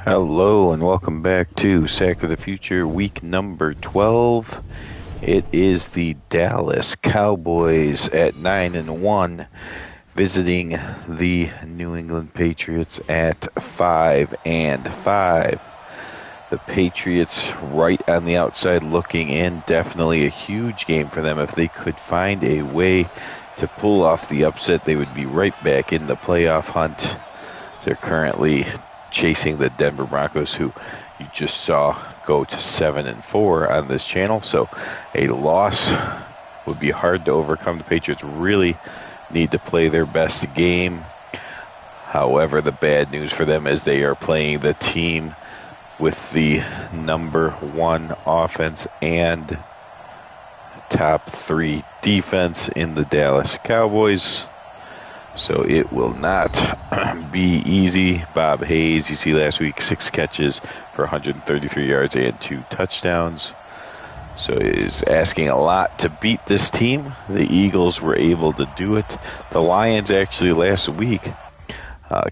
Hello and welcome back to Sack of the Future, week number 12. It is the Dallas Cowboys at 9-1, visiting the New England Patriots at 5-5. The Patriots right on the outside looking in. Definitely a huge game for them. If they could find a way to pull off the upset, they would be right back in the playoff hunt. They're currently chasing the Denver Broncos, who you just saw go to 7-4 on this channel. So a loss would be hard to overcome. The Patriots really need to play their best game. However, the bad news for them is they are playing the team with the number one offense and top 3 defense in the Dallas Cowboys. So it will not be easy. Bob Hayes, you see last week, 6 catches for 133 yards and 2 touchdowns. So it is asking a lot to beat this team. The Eagles were able to do it. The Lions actually last week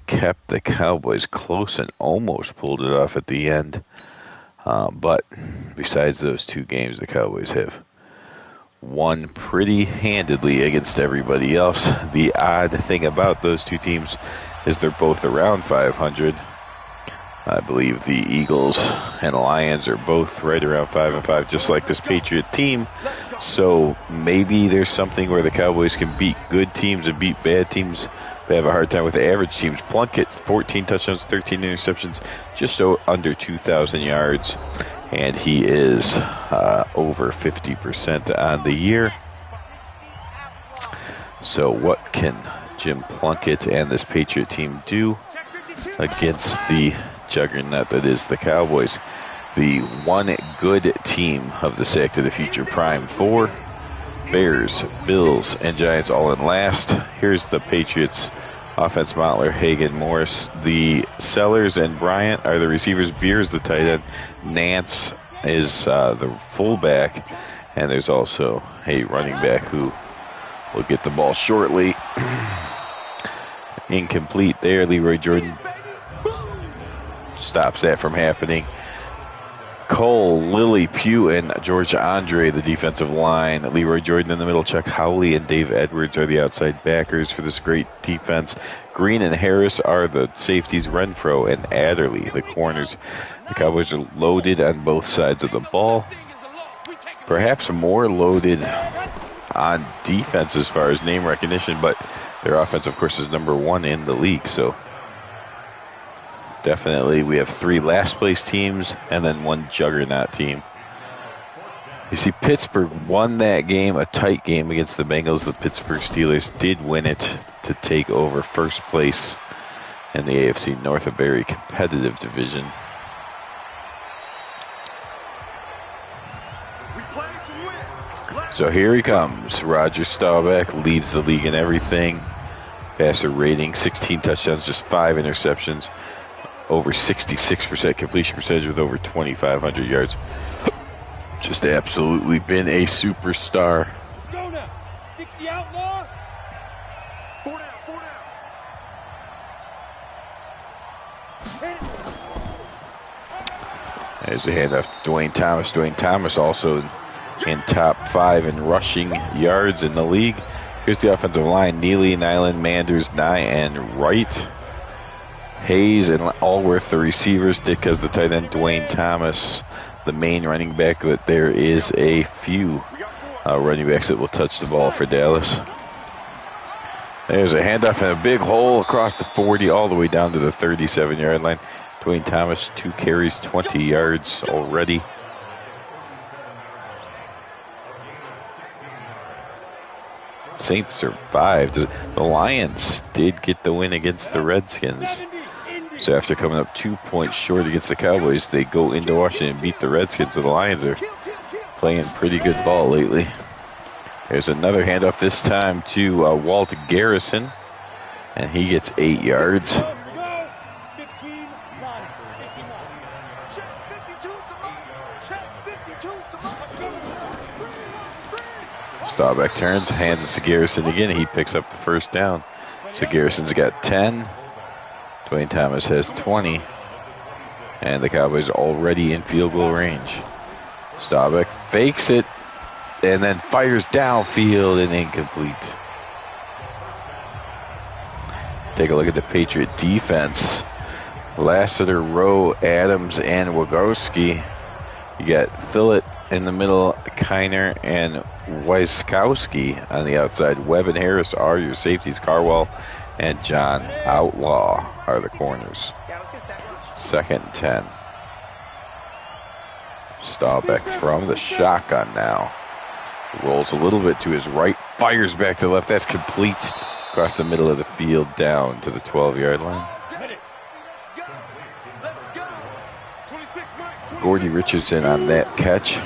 kept the Cowboys close and almost pulled it off at the end. But besides those 2 games, the Cowboys have won pretty handedly against everybody else. The odd thing about those 2 teams is they're both around 500. I believe the Eagles and Lions are both right around 5-5, just like this Patriot team. So maybe there's something where the Cowboys can beat good teams and beat bad teams. They have a hard time with the average teams. Plunkett, 14 touchdowns, 13 interceptions, just under 2,000 yards. And he is over 50% on the year. So what can Jim Plunkett and this Patriot team do against the juggernaut that is the Cowboys? The one good team of the Sack to the Future Prime 4. Bears, Bills, and Giants all in last. Here's the Patriots offense: Mottler, Hagan, Morris. The Sellers and Bryant are the receivers. Beers, the tight end. Nance is the fullback. And there's also a running back who will get the ball shortly. Incomplete there. Leroy Jordan stops that from happening. Cole, Lily Pugh, and George Andre, the defensive line. Leroy Jordan in the middle. Chuck Howley and Dave Edwards are the outside backers for this great defense. Green and Harris are the safeties. Renfro and Adderley, the corners. The Cowboys are loaded on both sides of the ball. Perhaps more loaded on defense as far as name recognition, but their offense, of course, is number 1 in the league. So definitely we have 3 last place teams and then 1 juggernaut team. You see, Pittsburgh won that game, a tight game against the Bengals. The Pittsburgh Steelers did win it to take over first place in the AFC North, a very competitive division. So here he comes. Roger Staubach leads the league in everything. Passer rating, 16 touchdowns, just 5 interceptions. Over 66% completion percentage with over 2,500 yards. Just absolutely been a superstar. Let's go now. 60 outlaw. 4 down. There's a handoff to Dwayne Thomas. Dwayne Thomas also in top 5 in rushing yards in the league. Here's the offensive line: Neely, Nyland, Manders, Nye, and Wright. Hayes and Allworth, the receivers. Ditka's the tight end. Dwayne Thomas, the main running back. But there is a few running backs that will touch the ball for Dallas. There's a handoff and a big hole across the 40 all the way down to the 37-yard line. Dwayne Thomas, 2 carries, 20 yards already. Saints survived. The Lions did get the win against the Redskins. So after coming up 2 points short against the Cowboys, they go into Washington and beat the Redskins. So the Lions are playing pretty good ball lately. There's another handoff, this time to Walt Garrison, and he gets 8 yards. Staubach turns, hands it to Garrison again. He picks up the first down. So Garrison's got 10. Dwayne Thomas has 20. And the Cowboys already in field goal range. Staubach fakes it and then fires downfield and incomplete. Take a look at the Patriot defense. Lassiter, Rowe, Adams, and Wagowski. You got Fillett in the middle, Kiner and Wyskowski on the outside. Webb and Harris are your safeties. Carwell and John Outlaw are the corners. Second and 10. Staubach from the shotgun now. Rolls a little bit to his right, fires back to the left. That's complete across the middle of the field down to the 12-yard line. Gordy Richardson on that catch.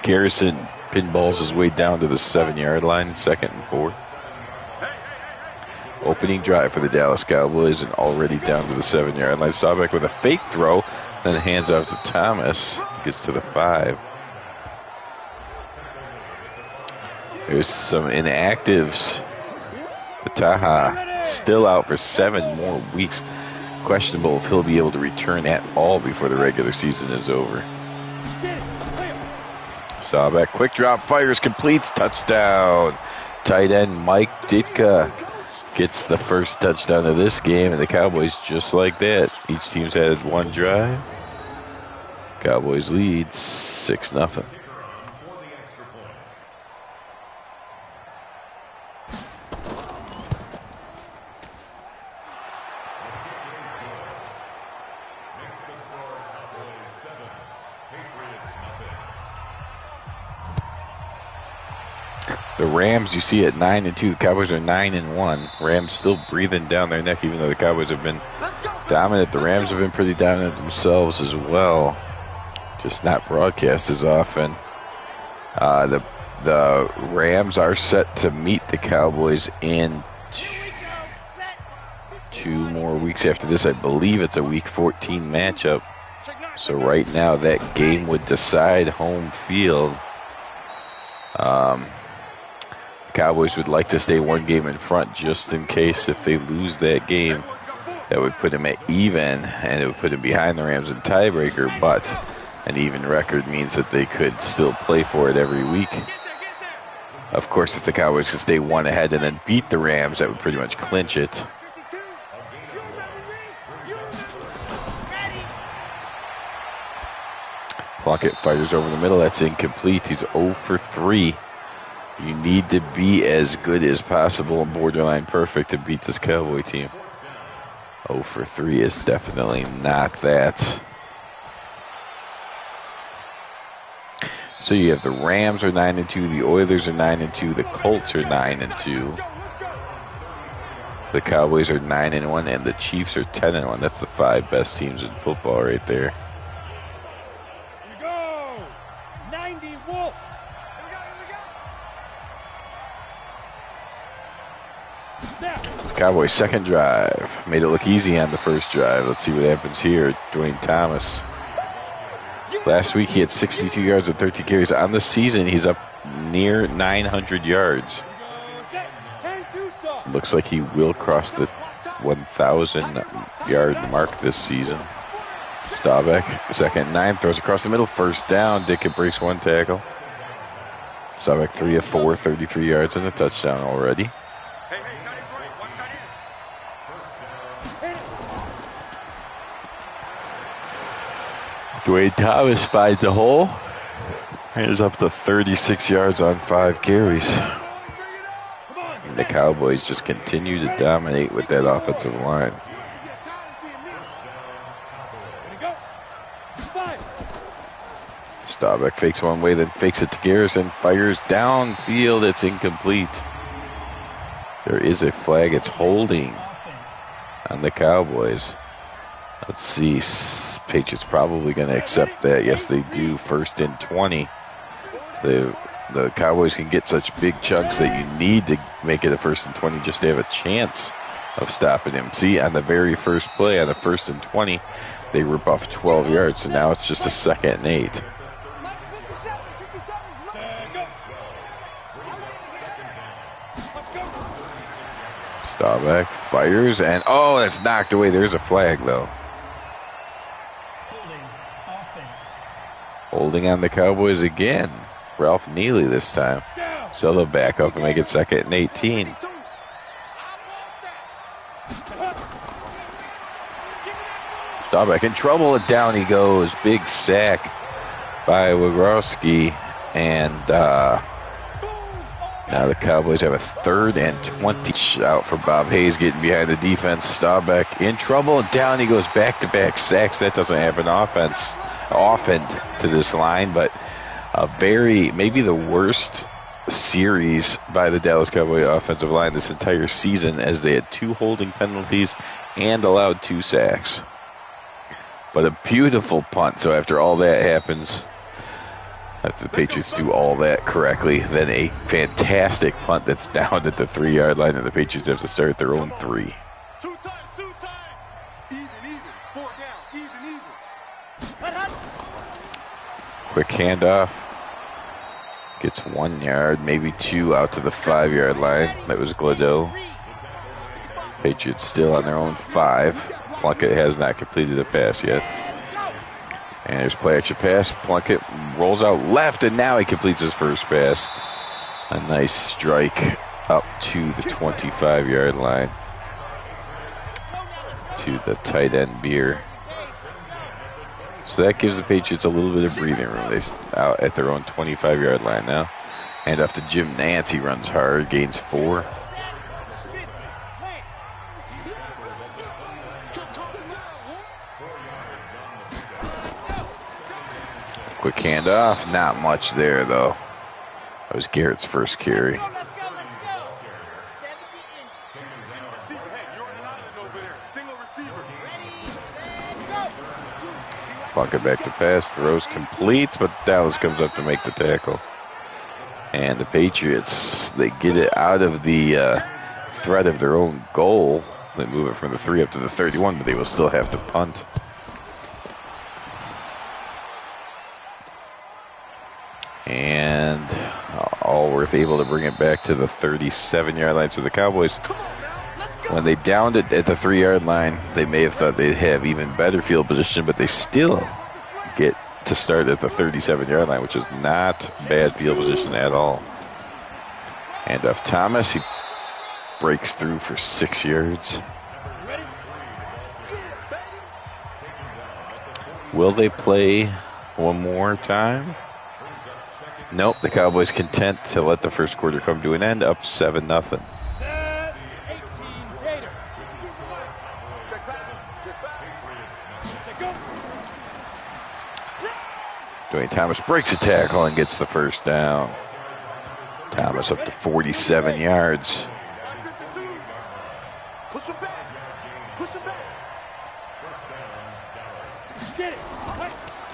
Garrison pinballs his way down to the 7-yard line, 2nd and 4. Opening drive for the Dallas Cowboys and already down to the 7-yard line. Staubach with a fake throw, then hands off to Thomas. Gets to the 5. There's some inactives. Taha still out for 7 more weeks. Questionable if he'll be able to return at all before the regular season is over. Staubach, quick drop, fires, completes, touchdown. Tight end Mike Ditka gets the first touchdown of this game, and the Cowboys just like that. Each team's had one drive. Cowboys lead 6-0. The Rams, you see, at 9-2. The Cowboys are 9-1. Rams still breathing down their neck, even though the Cowboys have been dominant. The Rams have been pretty dominant themselves as well, just not broadcast as often. The Rams are set to meet the Cowboys in 2 more weeks after this. I believe it's a Week 14 matchup. So right now, that game would decide home field. Cowboys would like to stay 1 game in front just in case if they lose that game. That would put them at even, and it would put them behind the Rams in tiebreaker, but an even record means that they could still play for it every week. Of course, if the Cowboys could stay 1 ahead and then beat the Rams, that would pretty much clinch it. Plunkett fires over the middle. That's incomplete. He's 0 for 3. You need to be as good as possible and borderline perfect to beat this Cowboy team. 0 for 3 is definitely not that. So you have the Rams are 9-2, the Oilers are 9-2, the Colts are 9-2. The Cowboys are 9-1, and the Chiefs are 10-1. That's the 5 best teams in football right there. Here we go. 90 Wolf. Cowboys' second drive. Made it look easy on the first drive. Let's see what happens here. Dwayne Thomas. Last week he had 62 yards and 13 carries. On the season, he's up near 900 yards. Looks like he will cross the 1,000-yard mark this season. Staubach, 2nd and 9, throws across the middle. First down. Dickett breaks 1 tackle. Staubach 3 of 4, 33 yards and a touchdown already. Dwayne Thomas finds a hole. He's up to 36 yards on 5 carries. And the Cowboys just continue to dominate with that offensive line. Staubach fakes one way, then fakes it to Garrison. Fires downfield. It's incomplete. There is a flag. It's holding on the Cowboys. Let's see. Patriots probably going to accept that. Yes, they do. 1st and 20. The Cowboys can get such big chunks that you need to make it a 1st and 20 just to have a chance of stopping him. See, on the very first play, on the 1st and 20, they rip off 12 yards. So now it's just a 2nd and 8. Staubach fires, and oh, that's knocked away. There's a flag, though. Holding on the Cowboys again. Ralph Neely this time. So they'll back up and make it 2nd and 18. Staubach in trouble, and down he goes. Big sack by Wagrowski. And now the Cowboys have a 3rd and 20. Out for Bob Hayes getting behind the defense. Staubach in trouble, and down he goes. Back-to-back sacks. That doesn't happen often to this line, but maybe the worst series by the Dallas Cowboys offensive line this entire season, as they had 2 holding penalties and allowed 2 sacks. But a beautiful punt. So after all that happens, after the Patriots do all that correctly, then a fantastic punt that's down at the 3-yard line, and the Patriots have to start at their own 3. Two times. Even. 4 down. Even. Quick handoff. Gets 1 yard, maybe 2 out to the 5-yard line. That was Gladeau. Patriots still on their own 5. Plunkett has not completed a pass yet. And there's play action pass. Plunkett rolls out left, and now he completes his first pass. A nice strike up to the 25-yard line to the tight end Beer. So that gives the Patriots a little bit of breathing room. They're out at their own 25-yard line now. And off to Jim Nance. He runs hard, gains 4. Quick handoff. Not much there, though. That was Garrett's first carry. Let's go. 70 in. Single receiver. Ready, set, go. Plunkett back to pass. Throws completes, but Dallas comes up to make the tackle. And the Patriots, they get it out of the threat of their own goal. They move it from the 3 up to the 31, but they will still have to punt. And Allworth able to bring it back to the 37-yard line. So the Cowboys, when they downed it at the 3-yard line, they may have thought they'd have even better field position, but they still get to start at the 37-yard line, which is not bad field position at all. And off Thomas, he breaks through for 6 yards. Will they play one more time? Nope, the Cowboys content to let the first quarter come to an end, up 7-0. Dwayne Thomas breaks a tackle and gets the first down. Thomas up to 47 yards.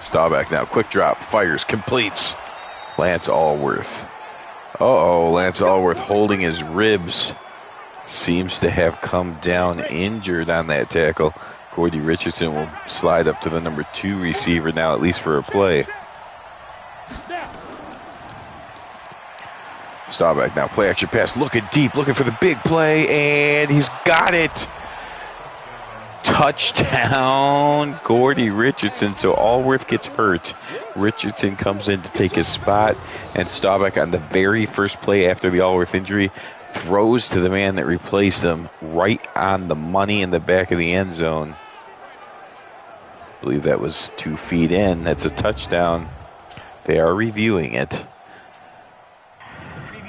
Staubach now, quick drop, fires, completes. Lance Allworth. Lance Allworth holding his ribs. Seems to have come down injured on that tackle. Gordy Richardson will slide up to the number 2 receiver now, at least for a play. Staubach now, play action pass, looking deep, looking for the big play, and he's got it. Touchdown, Gordy Richardson. So Allworth gets hurt. Richardson comes in to take his spot, and Staubach on the very first play after the Allworth injury throws to the man that replaced him right on the money in the back of the end zone. I believe that was 2 feet in. That's a touchdown. They are reviewing it.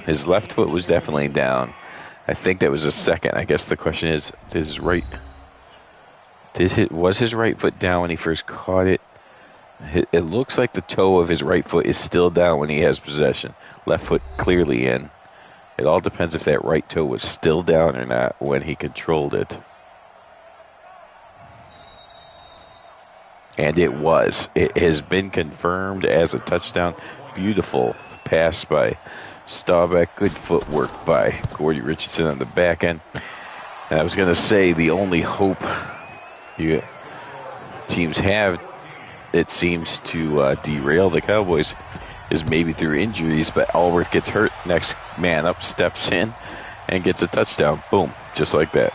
His left foot was definitely down. I think that was a second. I guess the question is, was his right foot down when he first caught it? It looks like the toe of his right foot is still down when he has possession. Left foot clearly in. It all depends if that right toe was still down or not when he controlled it. And it was. It has been confirmed as a touchdown. Beautiful pass by Staubach. Good footwork by Gordy Richardson on the back end. And I was going to say the only hope teams have, it seems, to derail the Cowboys is maybe through injuries, but Allworth gets hurt. Next man up steps in, and gets a touchdown. Boom, just like that.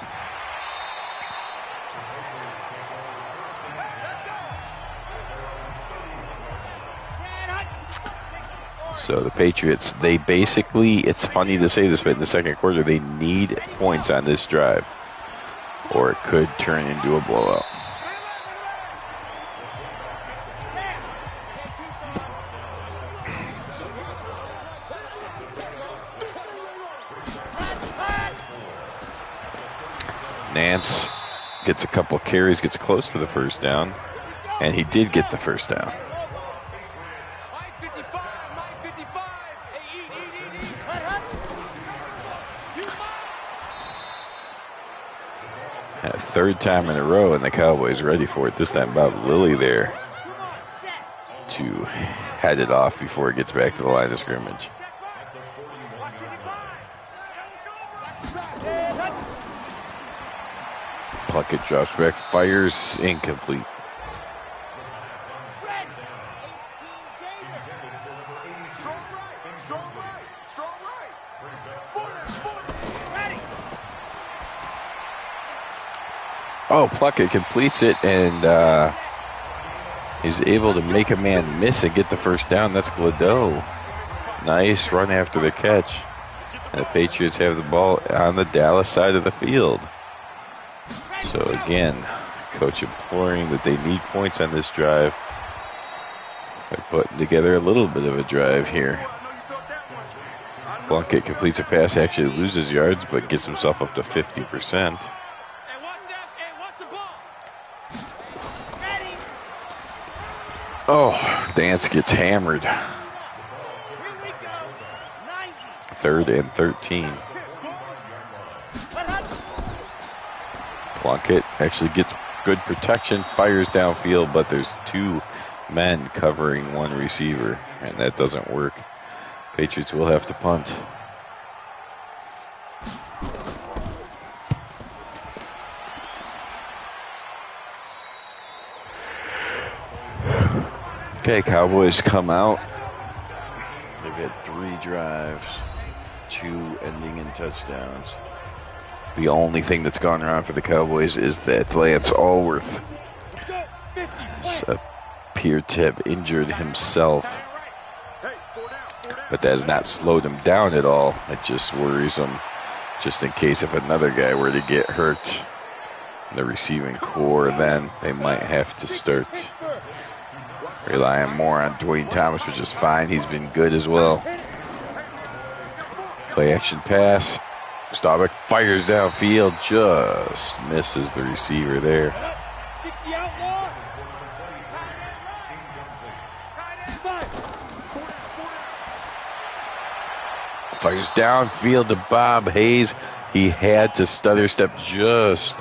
So the Patriots, they basically, it's funny to say this, but in the second quarter, they need points on this drive, or it could turn into a blowout. Nance gets a couple carries, gets close to the first down, and he did get the first down. Third time in a row, and the Cowboys ready for it. This time Bob Lilly there to head it off before it gets back to the line of scrimmage. Plunkett drops back, fires, incomplete. Oh, Plunkett completes it and is able to make a man miss and get the first down. That's Gladeau. Nice run after the catch. And the Patriots have the ball on the Dallas side of the field. So again, coach imploring that they need points on this drive. They're putting together a little bit of a drive here. Plunkett completes a pass, actually loses yards, but gets himself up to 50%. Oh, Dance gets hammered. 3rd and 13. Plunkett actually gets good protection, fires downfield, but there's 2 men covering 1 receiver, and that doesn't work. Patriots will have to punt. Okay, Cowboys come out. They've had 3 drives, 2 ending in touchdowns. The only thing that's gone wrong for the Cowboys is that Lance Allworth appeared to have injured himself. But that has not slowed him down at all. It just worries him, just in case if another guy were to get hurt in the receiving core, then they might have to start relying more on Dwayne Thomas, which is fine. He's been good as well. Play action pass. Staubach fires downfield, just misses the receiver there. Fires downfield to Bob Hayes. He had to stutter step just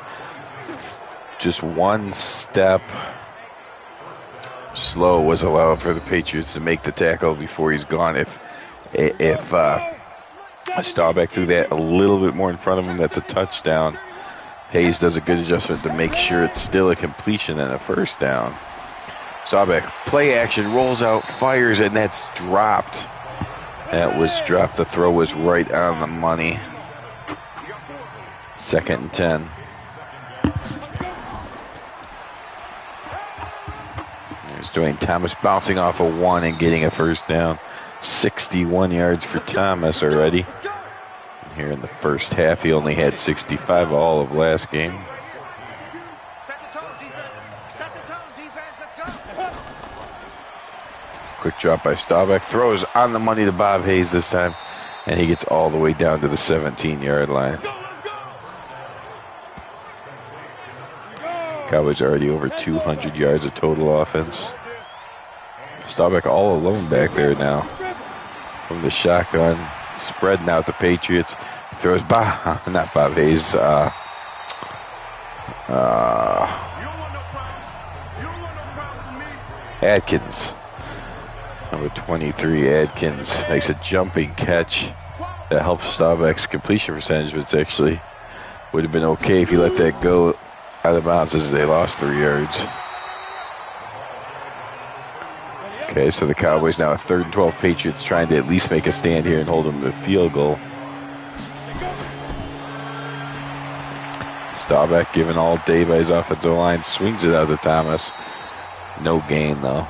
1 step slow was allowed for the Patriots to make the tackle before he's gone. If Staubach threw that a little bit more in front of him, that's a touchdown. Hayes does a good adjustment to make sure it's still a completion and a first down. Staubach, play action, rolls out, fires, and that's dropped. That was dropped. The throw was right on the money. 2nd and 10. There's Dwayne Thomas bouncing off a 1 and getting a first down. 61 yards for Thomas already. And here in the first half, he only had 65 all of last game. Quick drop by Staubach. Throws on the money to Bob Hayes this time. And he gets all the way down to the 17-yard line. Cowboys already over 200 yards of total offense. Staubach all alone back there now. From the shotgun. Spreading out the Patriots. Throws not Bob Hayes. Adkins. Number 23, Adkins, makes a jumping catch that helps Staubach's completion percentage, which actually would have been okay if he let that go out of bounds as they lost 3 yards. Okay, so the Cowboys now a 3rd and 12. Patriots trying to at least make a stand here and hold them to a field goal. Staubach given all day by his offensive line. Swings it out to Thomas. No gain, though.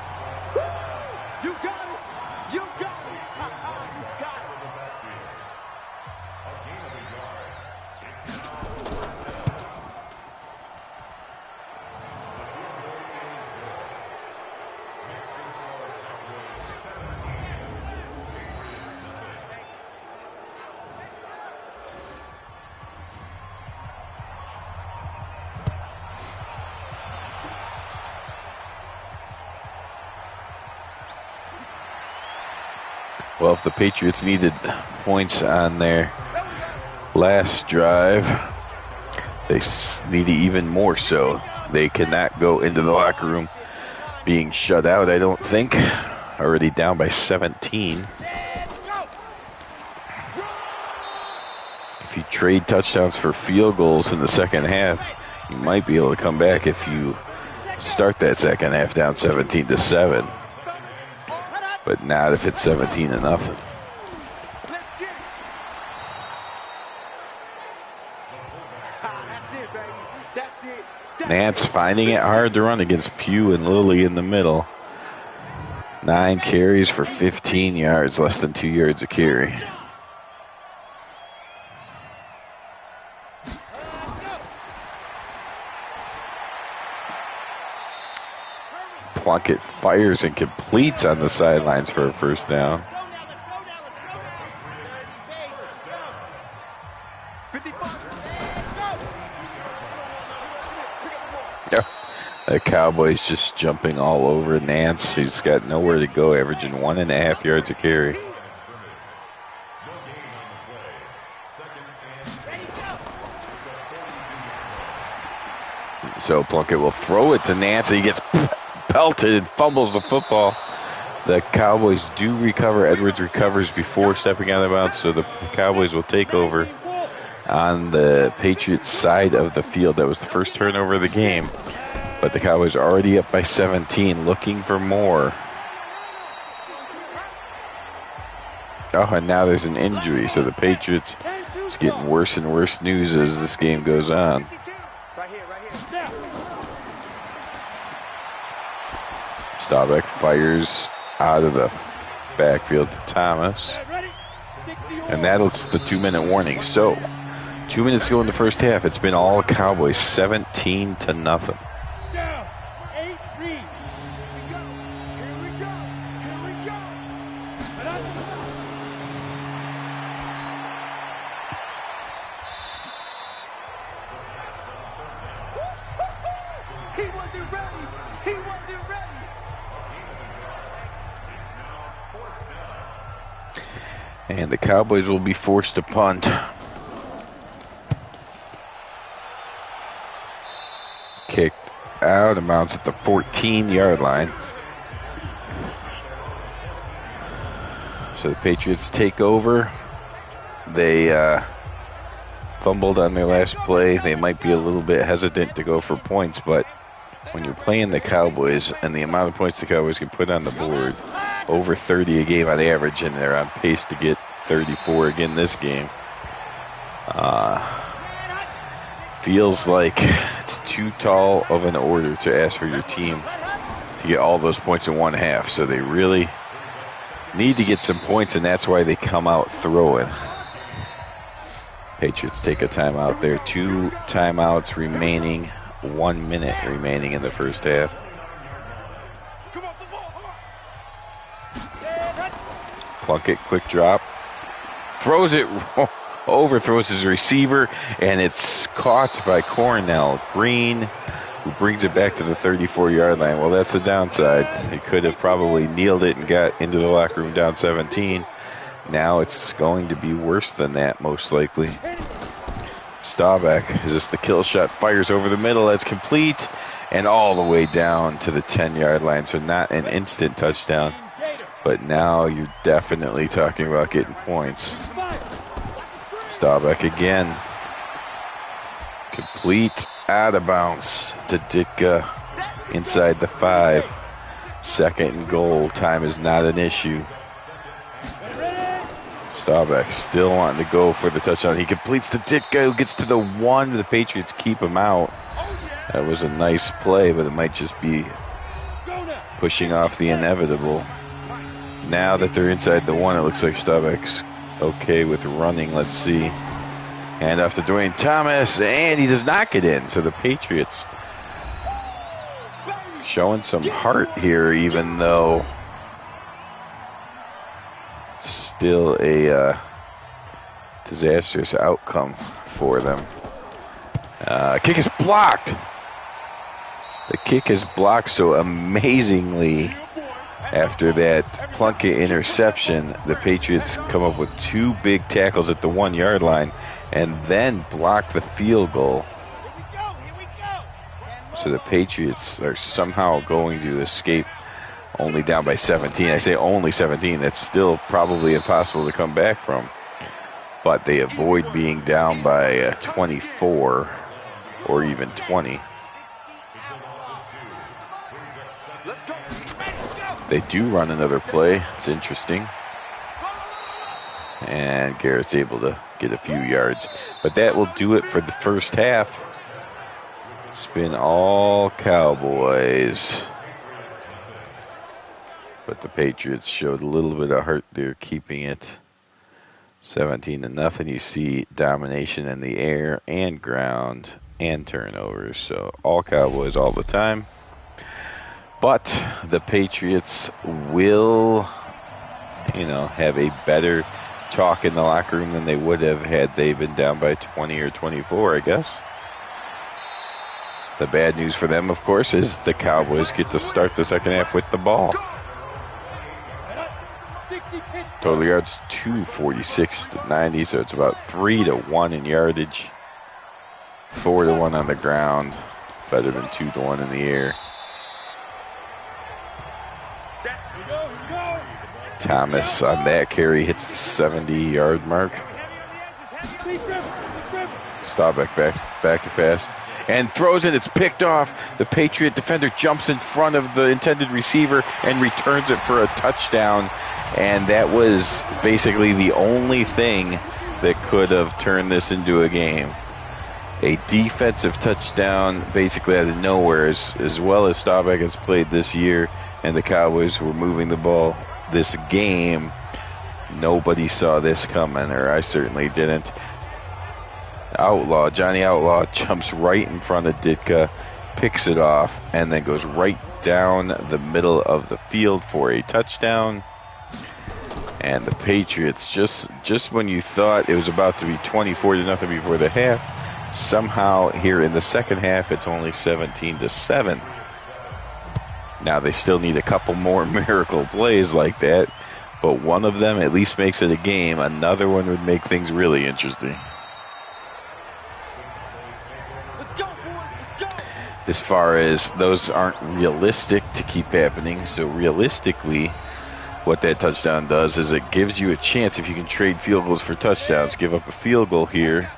You got it. You got it. You got it. Well, if the Patriots needed points on their last drive, they need it even more so. They cannot go into the locker room being shut out, I don't think. Already down by 17. If you trade touchdowns for field goals in the second half, you might be able to come back if you start that second half down 17-7. But not if it's 17-0. Nance finding it hard to run against Pugh and Lilly in the middle. 9 carries for 15 yards, less than 2 yards a carry. Plunkett fires and completes on the sidelines for a first down. Yeah. The Cowboys just jumping all over Nance. He's got nowhere to go, averaging 1.5 yards a carry. So Plunkett will throw it to Nance. He gets pelted and fumbles the football. The Cowboys do recover. Edwards recovers before stepping out of bounds, so the Cowboys will take over on the Patriots side of the field. That was the first turnover of the game, but the Cowboys are already up by 17, looking for more. Oh, and now there's an injury, so the Patriots is getting worse and worse news as this game goes on. Staubach fires out of the backfield to Thomas. And that's the 2-minute warning. So, 2 minutes to go in the first half. It's been all Cowboys, 17-0. And the Cowboys will be forced to punt. Kicked out of bounds at the 14-yard line. So the Patriots take over. They fumbled on their last play. They might be a little bit hesitant to go for points, but when you're playing the Cowboys and the amount of points the Cowboys can put on the board, over 30 a game on average, and they're on pace to get 34 again this game. Feels like it's too tall of an order to ask for your team to get all those points in one half. So they really need to get some points, and that's why they come out throwing. Patriots take a timeout there. 2 timeouts remaining. 1 minute remaining in the first half. Plunkett, quick drop. Throws it, overthrows his receiver, and it's caught by Cornell Green, who brings it back to the 34-yard line. Well, that's the downside. He could have probably kneeled it and got into the locker room down 17. Now it's going to be worse than that, most likely. Staubach, is this the kill shot? Fires over the middle. That's complete, and all the way down to the 10-yard line. So not an instant touchdown. But now you're definitely talking about getting points. Staubach again. Complete out of bounds to Ditka inside the 5. 2nd and goal. Time is not an issue. Staubach still wanting to go for the touchdown. He completes the Ditka, who gets to the 1. The Patriots keep him out. That was a nice play, but it might just be pushing off the inevitable. Now that they're inside the 1, it looks like Staubach's okay with running. Let's see. Hand off to Dwayne Thomas, and he does not get in. So the Patriots showing some heart here, even though it's still a disastrous outcome for them. Kick is blocked. The kick is blocked, so amazingly, after that Plunkett interception, the Patriots come up with 2 big tackles at the 1-yard line and then block the field goal. So the Patriots are somehow going to escape, only down by 17. I say only 17. That's still probably impossible to come back from. But they avoid being down by 24 or even 20. They do run another play. It's interesting. And Garrett's able to get a few yards. But that will do it for the first half. It's been all Cowboys. But the Patriots showed a little bit of heart there, keeping it 17-0. You see domination in the air and ground and turnovers. So all Cowboys all the time. But the Patriots will, have a better talk in the locker room than they would have had they been down by 20 or 24, I guess. The bad news for them, of course, is the Cowboys get to start the second half with the ball. Total yards 246-90, so it's about 3-1 in yardage, 4-1 on the ground, better than 2-1 in the air. Thomas on that carry hits the 70-yard mark. Staubach back to pass and throws it. It's picked off. The Patriot defender jumps in front of the intended receiver and returns it for a touchdown. And that was basically the only thing that could have turned this into a game. A defensive touchdown basically out of nowhere, as well as Staubach has played this year, and the Cowboys were moving the ball this game. Nobody saw this coming, or I certainly didn't. Johnny Outlaw jumps right in front of Ditka, picks it off, and then goes right down the middle of the field for a touchdown. And the Patriots, just when you thought it was about to be 24-0 before the half, somehow here in the second half it's only 17-7. Now they still need a couple more miracle plays like that, but one of them at least makes it a game. Another one would make things really interesting. As far as those aren't realistic to keep happening, so realistically, what that touchdown does is it gives you a chance, if you can trade field goals for touchdowns, give up a field goal here,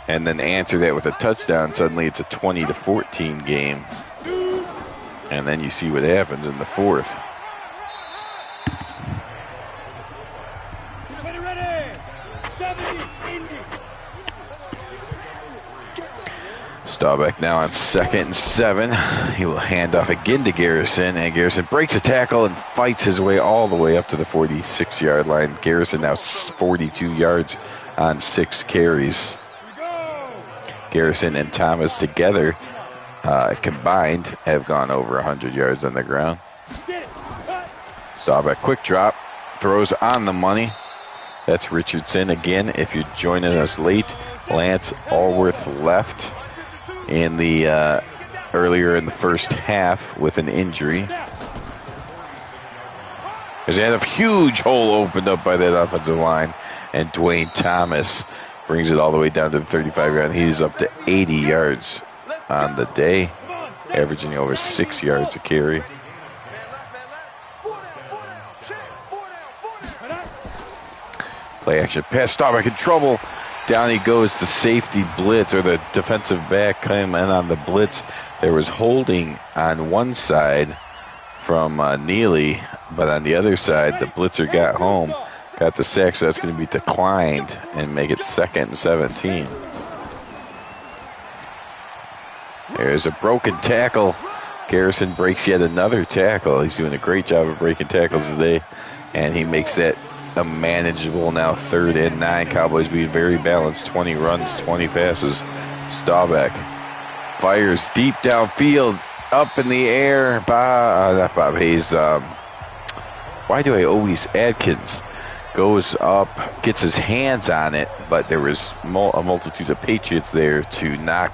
and then answer that with a touchdown. Suddenly it's a 20-14 game. And then you see what happens in the fourth. Staubach now on 2nd and 7. He will hand off again to Garrison, and Garrison breaks a tackle and fights his way all the way up to the 46-yard line. Garrison now 42 yards on 6 carries. Garrison and Thomas together combined have gone over 100 yards on the ground. Staubach quick drop, throws on the money. That's Richardson again. If you're joining us late, Lance Allworth left in the earlier in the first half with an injury. There's a huge hole opened up by that offensive line, and Dwayne Thomas brings it all the way down to the 35-yard. He's up to 80 yards on the day, averaging over 6 yards a carry. Play action pass. Staubach in trouble. Down he goes. The safety blitz, or the defensive back came in on the blitz. There was holding on one side from Neely, but on the other side, the blitzer got home. Got the sack, so that's going to be declined and make it 2nd and 17. There's a broken tackle. Garrison breaks yet another tackle. He's doing a great job of breaking tackles today, and he makes that a manageable now 3rd and 9. Cowboys being very balanced. 20 runs, 20 passes. Staubach fires deep downfield, up in the air. Not Bob Hayes. Why do I always Adkins? Goes up, gets his hands on it, but there was a multitude of Patriots there to knock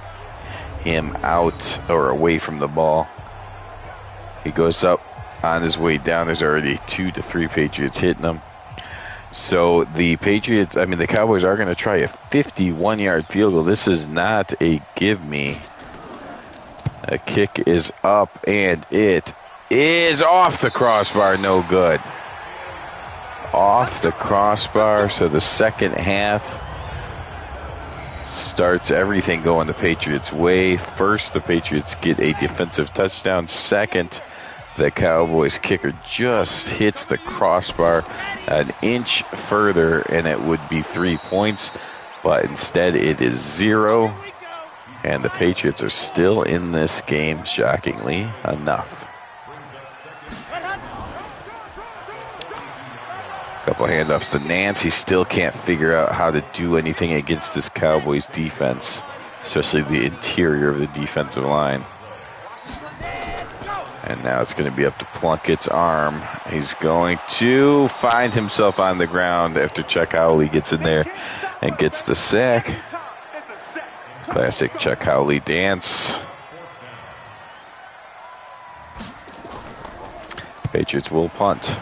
him out or away from the ball. He goes up on his way down. There's already 2 to 3 Patriots hitting him. So the Cowboys are going to try a 51-yard field goal. This is not a give me. A kick is up, and it is off the crossbar. No good. Off the crossbar. So the second half starts everything going the Patriots' way. First, the Patriots get a defensive touchdown. Second, the Cowboys kicker just hits the crossbar an inch further, and it would be 3 points. But instead, it is 0. And the Patriots are still in this game, shockingly enough. Couple handoffs to Nance. He still can't figure out how to do anything against this Cowboys defense, especially the interior of the defensive line. And now it's going to be up to Plunkett's arm. He's going to find himself on the ground after Chuck Howley gets in there and gets the sack. Classic Chuck Howley dance. Patriots will punt.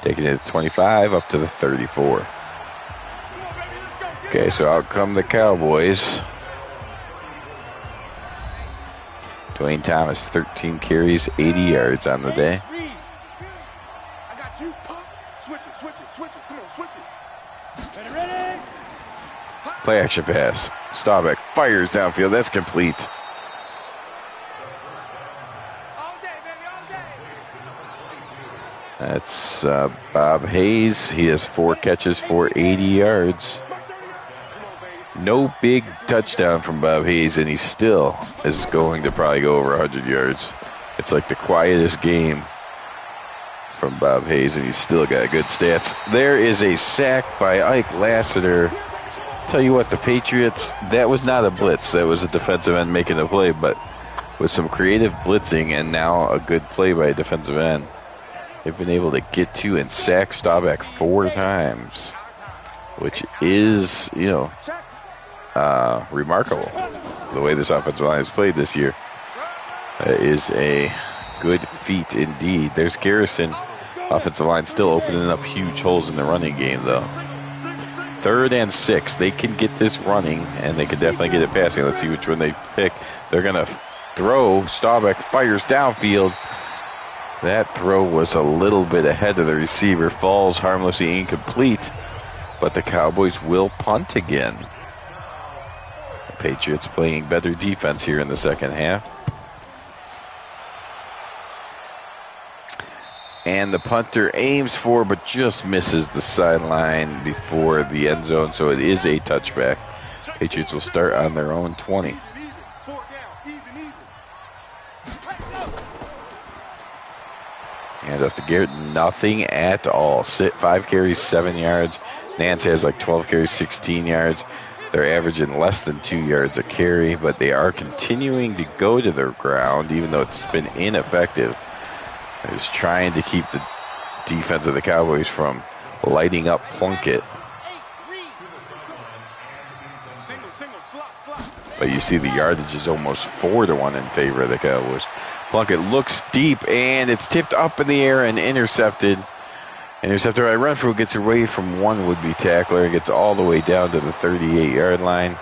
Taking it at 25 up to the 34. Okay, so out come the Cowboys. Dwayne Thomas, 13 carries, 80 yards on the day. I got you. Switch it. Come on, switch it. Ready? Play action pass. Staubach fires downfield. That's complete. All day, baby, all day. That's Bob Hayes. He has 4 catches for 80 yards. No big touchdown from Bob Hayes, and he still is going to probably go over 100 yards. It's like the quietest game from Bob Hayes, and he's still got good stats. There is a sack by Ike Lassiter. Tell you what, the Patriots, that was not a blitz. That was a defensive end making a play, but with some creative blitzing and now a good play by a defensive end, they've been able to get to and sack Staubach 4 times, which is, remarkable. The way this offensive line has played this year is a good feat indeed. There's Garrison. Offensive line still opening up huge holes in the running game, though. 3rd and 6. They can get this running, and they can definitely get it passing. Let's see which one they pick. They're going to throw. Staubach fires downfield. That throw was a little bit ahead of the receiver. Falls harmlessly incomplete, but the Cowboys will punt again. The Patriots playing better defense here in the second half. And the punter aims for, but just misses the sideline before the end zone, so it is a touchback. Patriots will start on their own 20. And off to Garrett, nothing at all. 5 carries, 7 yards. Nance has like 12 carries, 16 yards. They're averaging less than 2 yards a carry, but they are continuing to go to their ground, even though it's been ineffective. They're just trying to keep the defense of the Cowboys from lighting up Plunkett. But you see the yardage is almost 4-1 in favor of the Cowboys. Plunkett looks deep, and it's tipped up in the air and intercepted. Interceptor by Renfrew gets away from one would-be tackler, gets all the way down to the 38-yard line.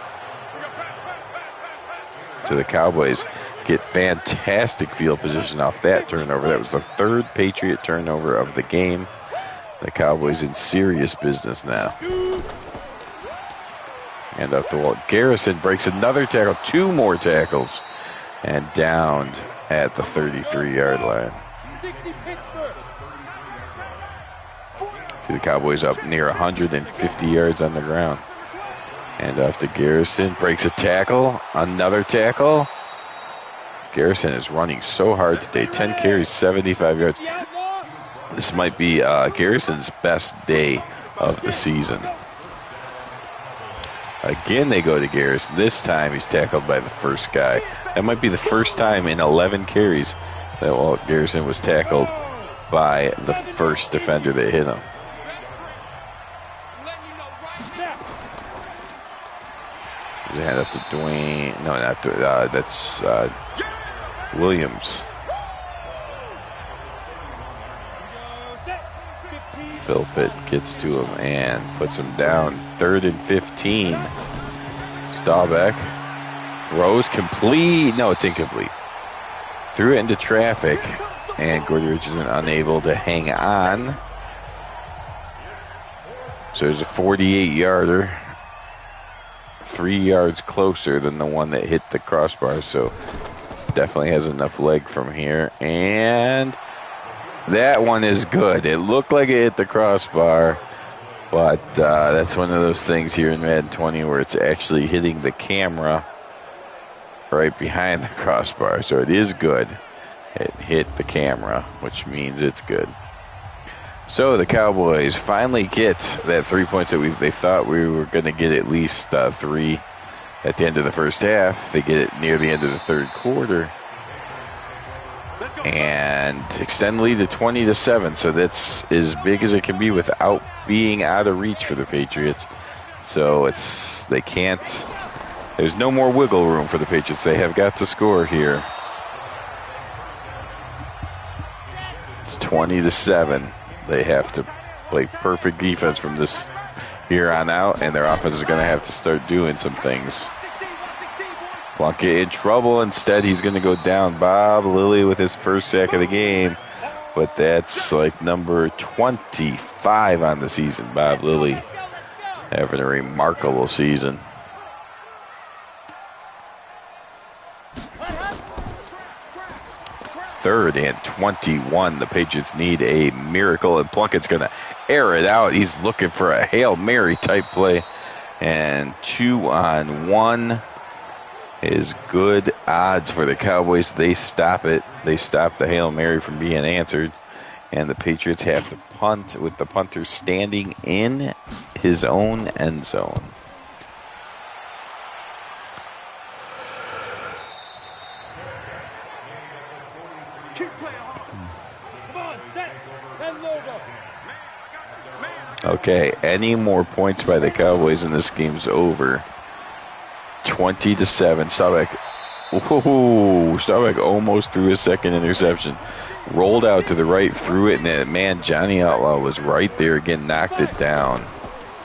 So the Cowboys get fantastic field position off that turnover. That was the 3rd Patriot turnover of the game. The Cowboys in serious business now. And up to Walt. Garrison breaks another tackle, 2 more tackles, and downed at the 33-yard line. See the Cowboys up near 150 yards on the ground. And off to Garrison, breaks a tackle, another tackle. Garrison is running so hard today. 10 carries, 75 yards. This might be Garrison's best day of the season. Again, they go to Garrison. This time he's tackled by the first guy. That might be the first time in 11 carries that Walt Garrison was tackled by the first defender that hit him. There's a hand off to Dwayne. No, not Dwayne. That's Williams. Philpott gets to him and puts him down. 3rd and 15. Staubach throws complete. No, it's incomplete. Threw it into traffic, and Gordy Richardson unable to hang on. So there's a 48-yarder. 3 yards closer than the one that hit the crossbar, so definitely has enough leg from here. And that one is good. It looked like it hit the crossbar, but that's one of those things here in Madden 20 where it's actually hitting the camera right behind the crossbar. So it is good. It hit the camera, which means it's good. So the Cowboys finally get that 3 points that they thought we were going to get at least 3 at the end of the first half. They get it near the end of the third quarter and extend the lead to 20-7. So that's as big as it can be without being out of reach for the Patriots. So they can't. There's no more wiggle room for the Patriots. They have got to score here. It's 20-7. They have to play perfect defense from this here on out, and their offense is going to have to start doing some things. Plunkett in trouble. Instead, he's going to go down. Bob Lilly with his first sack of the game, but that's like number 25 on the season. Bob Lilly having a remarkable season. Third and 21. The Patriots need a miracle, and Plunkett's going to air it out. He's looking for a Hail Mary type play, and 2-on-1 is good odds for the Cowboys. They stop it. They stop the Hail Mary from being answered, and the Patriots have to punt with the punter standing in his own end zone. Okay, any more points by the Cowboys and this game's over. 20-7. Staubach almost threw his second interception. Rolled out to the right, threw it, and that man, Johnny Outlaw, was right there again, knocked it down.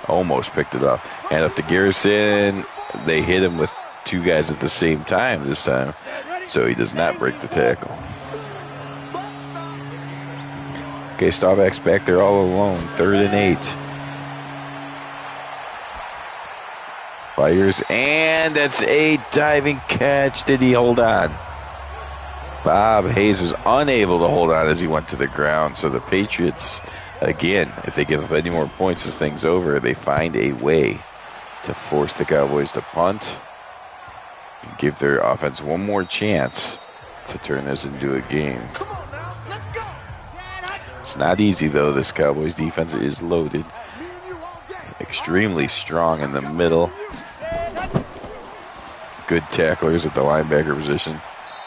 Almost picked it up. And up to Garrison, they hit him with 2 guys at the same time this time, so he does not break the tackle. Okay, Staubach's back there all alone. 3rd and 8. Fires, and that's a diving catch. Did he hold on? Bob Hayes was unable to hold on as he went to the ground. So the Patriots, again, if they give up any more points, this thing's over. They find a way to force the Cowboys to punt and give their offense one more chance to turn this into a game. It's not easy, though. This Cowboys defense is loaded. Extremely strong in the middle. Good tacklers at the linebacker position.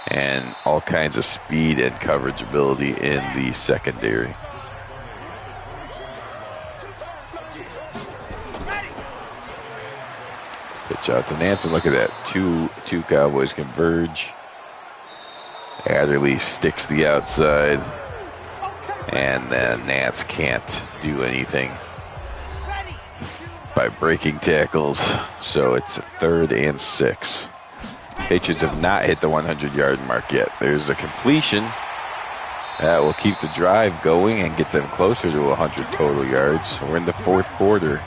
And all kinds of speed and coverage ability in the secondary. Pitch out to Nansen. Look at that. Two Cowboys converge. Adderley sticks the outside. And then Nance can't do anything by breaking tackles. So it's a 3rd and 6. Patriots have not hit the 100-yard mark yet. There's a completion that will keep the drive going and get them closer to 100 total yards. We're in the 4th quarter.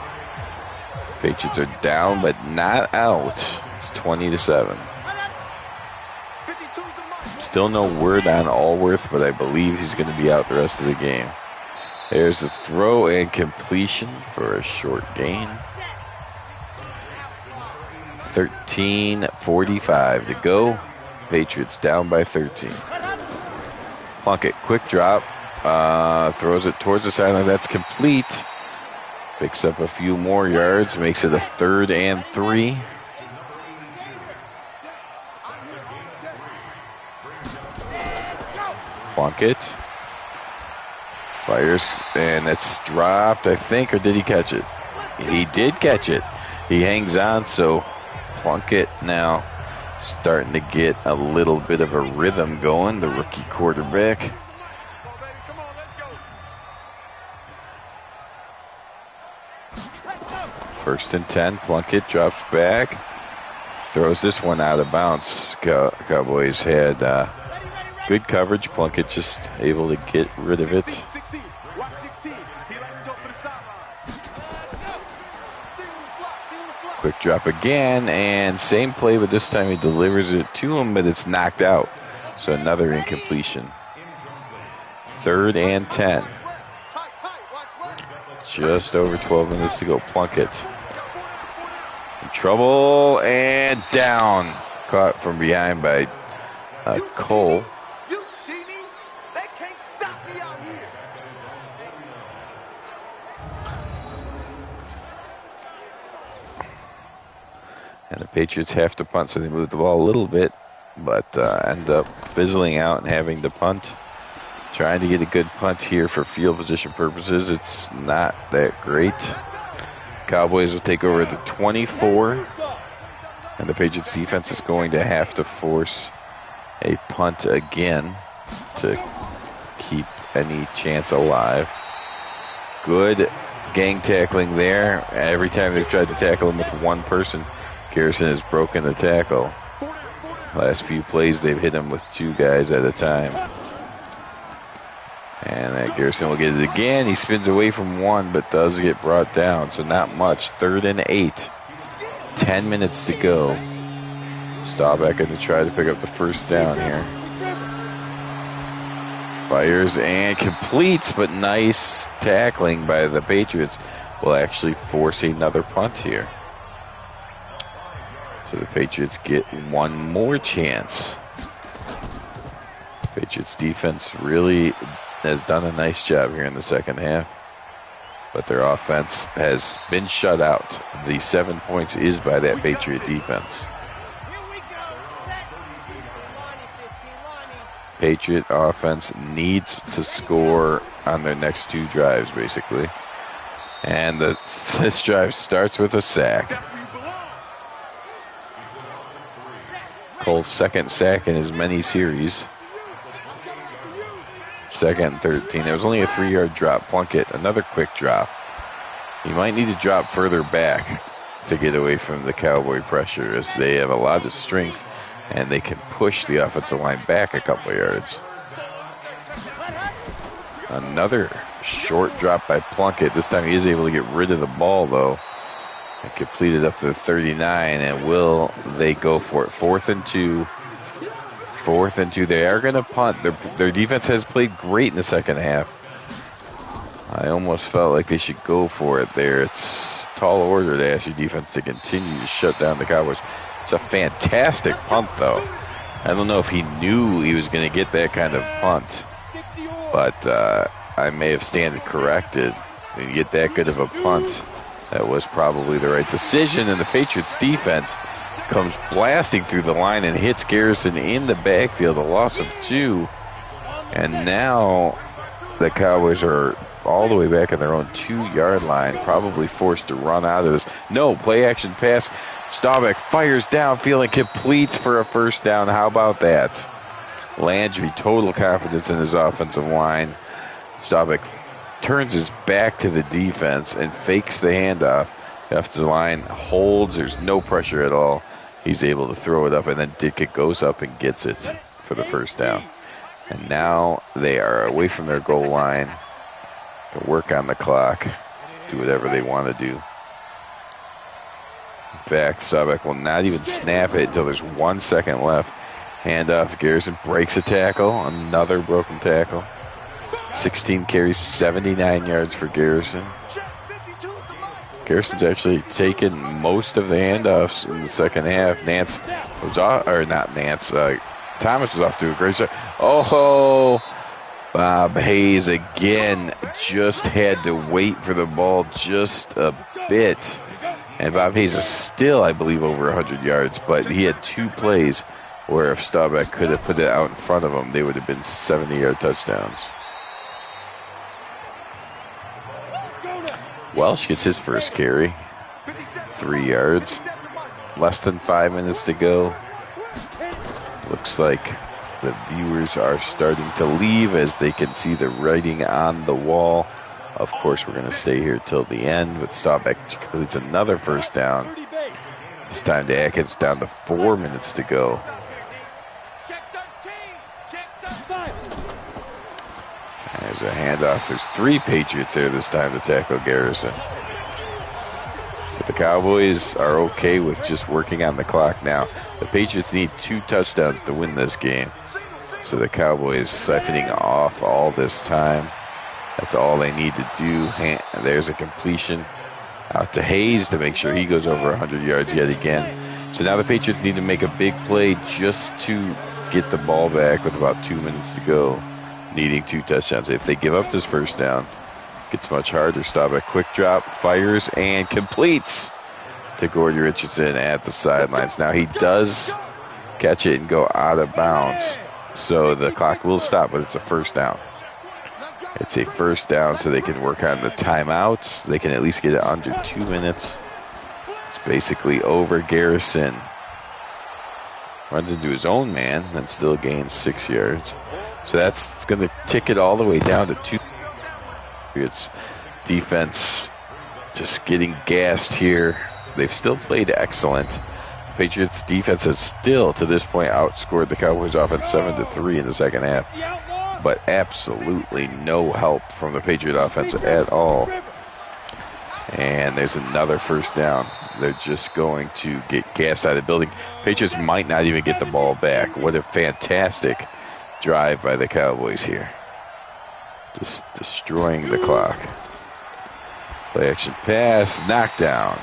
Patriots are down but not out. It's 20-7. Still no word on Allworth, but I believe he's going to be out the rest of the game. There's a throw and completion for a short gain. 13:45 to go. Patriots down by 13. Plunkett, quick drop. Throws it towards the sideline. That's complete. Picks up a few more yards. Makes it a 3rd and 3. Plunkett fires, and it's dropped, I think, or did he catch it? He did catch it. He hangs on, so Plunkett now starting to get a little bit of a rhythm going, the rookie quarterback. First and 10, Plunkett drops back, throws this one out of bounds. Cowboys had good coverage. Plunkett just able to get rid of it. Quick drop again, and same play, but this time he delivers it to him, but it's knocked out. So another incompletion. 3rd and 10. Just over 12 minutes to go. Plunkett in trouble, and down. Caught from behind by Cole. And the Patriots have to punt, so they move the ball a little bit, but end up fizzling out and having to punt. Trying to get a good punt here for field position purposes. It's not that great. Cowboys will take over the 24, and the Patriots defense is going to have to force a punt again to keep any chance alive. Good gang tackling there. Every time they've tried to tackle him with one person, Garrison has broken the tackle. Last few plays, they've hit him with 2 guys at a time. And that Garrison will get it again. He spins away from one, but does get brought down, so not much. 3rd and 8. 10 minutes to go. Staubach going to try to pick up the first down here. Fires and completes, but nice tackling by the Patriots will actually force another punt here. So the Patriots get one more chance. Patriots defense really has done a nice job here in the second half, but their offense has been shut out. The 7 points is by that Patriot defense. Patriot offense needs to score on their next 2 drives, basically. And this drive starts with a sack. Cole's 2nd sack in as many series. 2nd and 13. It was only a 3-yard drop. Plunkett, another quick drop. He might need to drop further back to get away from the Cowboy pressure, as they have a lot of strength and they can push the offensive line back a couple of yards. Another short drop by Plunkett. This time he is able to get rid of the ball, though. And completed up to the 39, and will they go for it? 4th and 2. 4th and 2. They are going to punt. Their defense has played great in the second half. I almost felt like they should go for it there. It's tall order to ask your defense to continue to shut down the Cowboys. It's a fantastic punt, though. I don't know if he knew he was going to get that kind of punt, but I may have stand corrected. When you get that good of a punt, that was probably the right decision, and the Patriots defense comes blasting through the line and hits Garrison in the backfield, a loss of 2. And now the Cowboys are all the way back in their own 2-yard line, probably forced to run out of this. No, play action pass. Staubach fires downfield and completes for a first down. How about that? Landry, total confidence in his offensive line. Staubach turns his back to the defense and fakes the handoff. Offensive line holds. There's no pressure at all. He's able to throw it up, and then Dickett goes up and gets it for the first down. And now they are away from their goal line to work on the clock, do whatever they want to do. In fact, Staubach will not even snap it until there's 1 second left. Handoff. Garrison breaks a tackle. Another broken tackle. 16 carries, 79 yards for Garrison. Garrison's actually taken most of the handoffs in the second half. Nance was off, or not Nance. Thomas was off to a great start. Oh, Bob Hayes again just had to wait for the ball just a bit. And Bob Hayes is still, I believe, over 100 yards, but he had 2 plays where if Staubach could have put it out in front of him, they would have been 70-yard touchdowns. Welsh gets his first carry, 3 yards. Less than 5 minutes to go. Looks like the viewers are starting to leave as they can see the writing on the wall. Of course, we're going to stay here till the end, but Staubach completes another first down. This time to Atkins, down to 4 minutes to go. There's a handoff. There's 3 Patriots there this time to tackle Garrison. But the Cowboys are okay with just working on the clock now. The Patriots need 2 touchdowns to win this game. So the Cowboys siphoning off all this time. That's all they need to do. There's a completion out to Hayes to make sure he goes over 100 yards yet again. So now the Patriots need to make a big play just to get the ball back with about 2 minutes to go, needing 2 touchdowns. If they give up this first down, it gets much harder. Staubach quick drop, fires, and completes to Gordy Richardson at the sidelines. Now he does catch it and go out of bounds, so the clock will stop, but it's a first down. It's a first down, so they can work on the timeouts. They can at least get it under 2 minutes. It's basically over. Garrison runs into his own man and still gains 6 yards. So that's going to tick it all the way down to 2. It's defense just getting gassed here. They've still played excellent. The Patriots defense has still, to this point, outscored the Cowboys offense 7-3 in the second half. But absolutely no help from the Patriot offense at all. And there's another first down. They're just going to get gassed out of the building. Patriots might not even get the ball back. What a fantastic drive by the Cowboys here. Just destroying the clock. Play action pass, knockdown.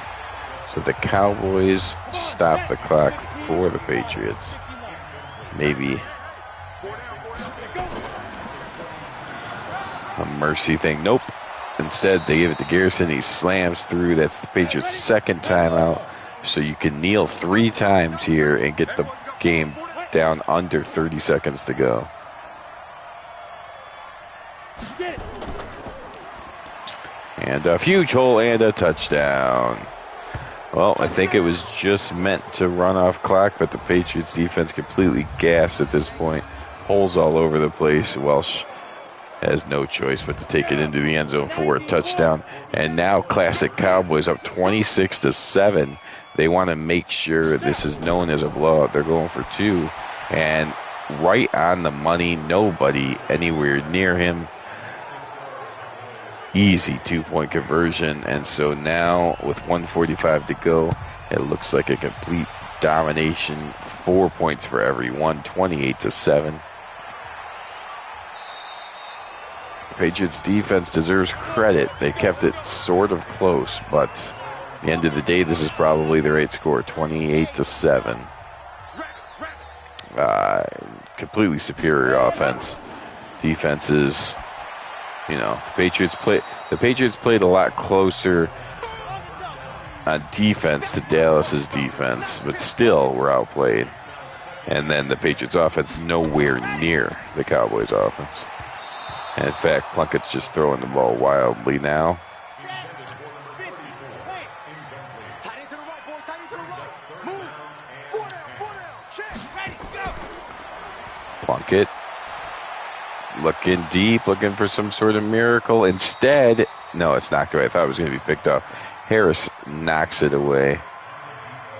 So the Cowboys stop the clock for the Patriots. Maybe a mercy thing. Nope. Instead, they give it to Garrison. He slams through. That's the Patriots' second timeout. So you can kneel 3 times here and get the game down under 30 seconds to go. And a huge hole and a touchdown. Well, I think it was just meant to run off clock, but the Patriots defense completely gassed at this point. Holes all over the place. Welsh has no choice but to take it into the end zone for a touchdown. And now classic Cowboys up 26-7. They want to make sure this is known as a blowout. They're going for 2. And right on the money, nobody anywhere near him. Easy 2-point conversion. And so now with 1:45 to go, it looks like a complete domination. 4 points for everyone, 28-7. Patriots defense deserves credit. They kept it sort of close, but at the end of the day, this is probably the right score, 28-7. Completely superior offense. Defense is, the Patriots played a lot closer on defense to Dallas's defense, but still were outplayed. And then the Patriots offense nowhere near the Cowboys offense. And in fact, Plunkett's just throwing the ball wildly now. Plunkett looking deep, looking for some sort of miracle. Instead, no, it's not good. I thought it was going to be picked off. Harris knocks it away.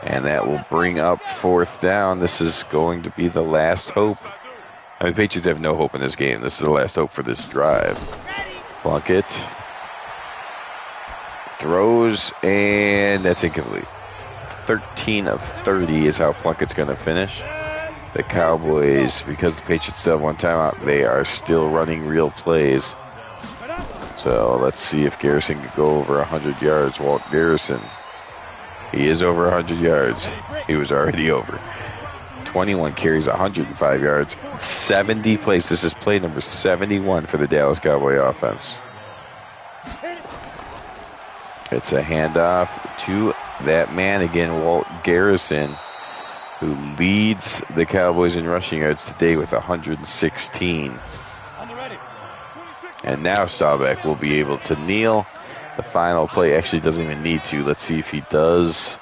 And that will bring up 4th down. This is going to be the last hope. I mean, the Patriots have no hope in this game. This is the last hope for this drive. Plunkett throws, and that's incomplete. 13 of 30 is how Plunkett's going to finish. the Cowboys, because the Patriots still have one timeout, they are still running real plays. So let's see if Garrison can go over 100 yards. Walt Garrison, he is over 100 yards. He was already over. 21 carries, 105 yards, 70 plays. This is play number 71 for the Dallas Cowboy offense. It's a handoff to that man again, Walt Garrison, who leads the Cowboys in rushing yards today with 116. And now Staubach will be able to kneel. The final play actually doesn't even need to. Let's see if he does.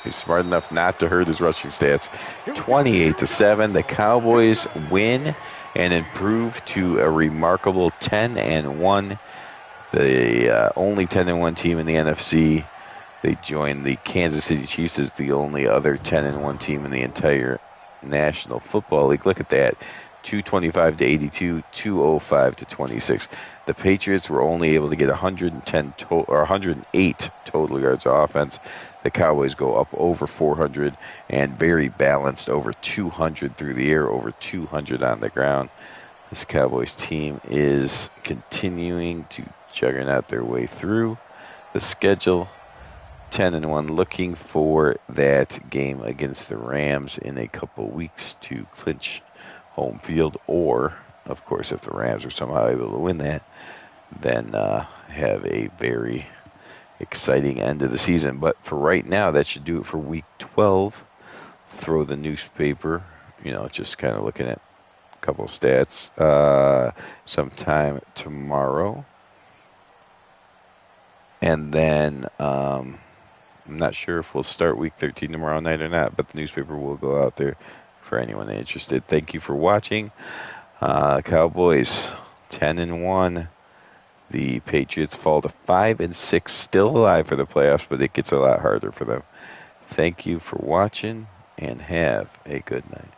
He's smart enough not to hurt his rushing stats. 28-7. The Cowboys win and improve to a remarkable 10-1. The only 10-1 team in the NFC. They join the Kansas City Chiefs as the only other 10-1 team in the entire National Football League. Look at that. 225-82, 205-26. The Patriots were only able to get 108 total yards of offense. The Cowboys go up over 400 and very balanced, over 200 through the air, over 200 on the ground. This Cowboys team is continuing to juggernaut their way through the schedule. 10-1, looking for that game against the Rams in a couple weeks to clinch home field, or, of course, if the Rams are somehow able to win that, then have a very exciting end of the season. But for right now, that should do it for week 12. Throw the newspaper, just kind of looking at a couple of stats sometime tomorrow. And then I'm not sure if we'll start week 13 tomorrow night or not, but the newspaper will go out there for anyone interested. Thank you for watching. Cowboys 10-1. The Patriots fall to 5-6, still alive for the playoffs, but it gets a lot harder for them. Thank you for watching, and have a good night.